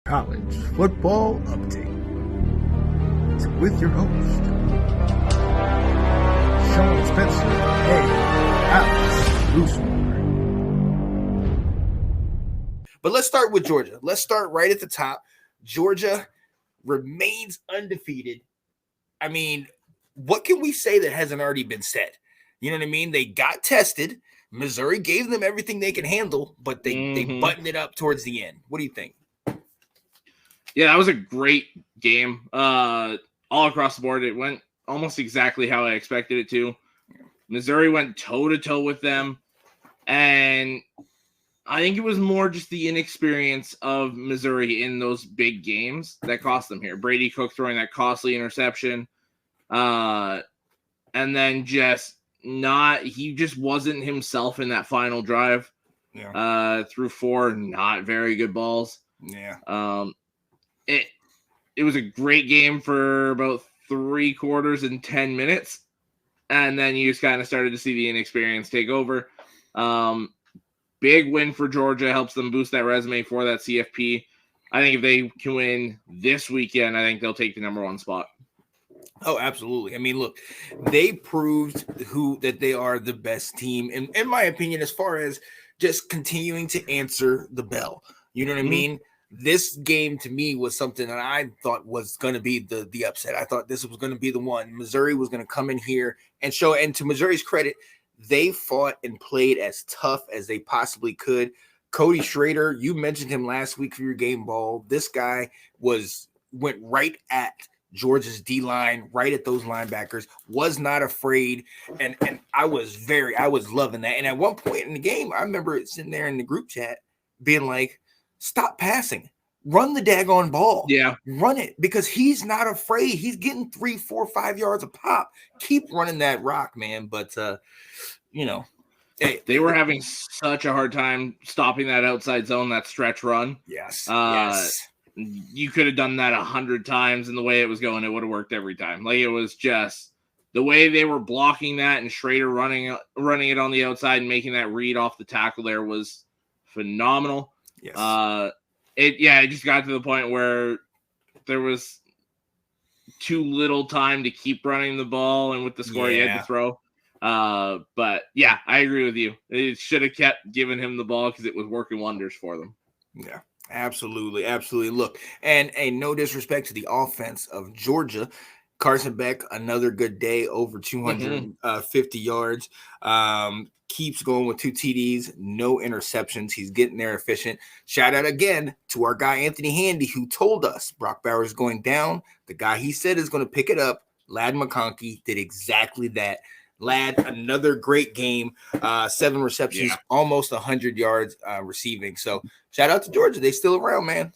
College Football Update with your host, Sean Spencer and Alex Loosemore. But let's start with Georgia. Let's start right at the top. Georgia remains undefeated. I mean, what can we say that hasn't already been said? You know what I mean? They got tested. Missouri gave them everything they can handle, but they buttoned it up towards the end. What do you think? Yeah, that was a great game. All across the board, it went almost exactly how I expected it to. Missouri went toe-to-toe with them, and I think it was more just the inexperience of Missouri in those big games that cost them here. Brady Cook throwing that costly interception, and then he just wasn't himself in that final drive. Yeah. Threw 4 not very good balls. Yeah. It was a great game for about 3 quarters and 10 minutes. And then you just kind of started to see the inexperience take over. Big win for Georgia, helps them boost that resume for that CFP. I think if they can win this weekend, I think they'll take the number 1 spot. Oh, absolutely. I mean, look, they proved that they are the best team, in my opinion, as far as just continuing to answer the bell. You know what I mean? This game to me was something that I thought was going to be the upset. I thought this was going to be the one. Missouri was going to come in here and show. And to Missouri's credit, they fought and played as tough as they possibly could. Cody Schrader, you mentioned him last week for your game ball. This guy went right at Georgia's D-line, right at those linebackers, was not afraid. And I was loving that. And at one point in the game, I remember sitting there in the group chat being like, stop passing. Run the daggone ball. Yeah. Run it, because he's not afraid. He's getting 3, 4, 5 yards a pop. Keep running that rock, man. But, hey, they were having such a hard time stopping that outside zone, that stretch run. Yes. You could have done that 100 times, and the way it was going, it would have worked every time. Like, it was just the way they were blocking that, and Schrader running it on the outside and making that read off the tackle there was phenomenal. Yes. It just got to the point where there was too little time to keep running the you with the score you had to throw. But yeah, I agree with you. It should have kept giving him the ball because it was working wonders for them. Yeah, absolutely. Absolutely. Look, and no disrespect to the offense of Georgia. Carson Beck, another good day, over 250 yards. Keeps going with 2 TDs, no interceptions. He's getting there efficient. Shout out again to our guy, Anthony Handy, who told us Brock Bowers going down. The guy he said is going to pick it up, Ladd McConkey, did exactly that. Ladd, another great game, 7 receptions, almost 100 yards receiving. So shout out to Georgia. They still around, man.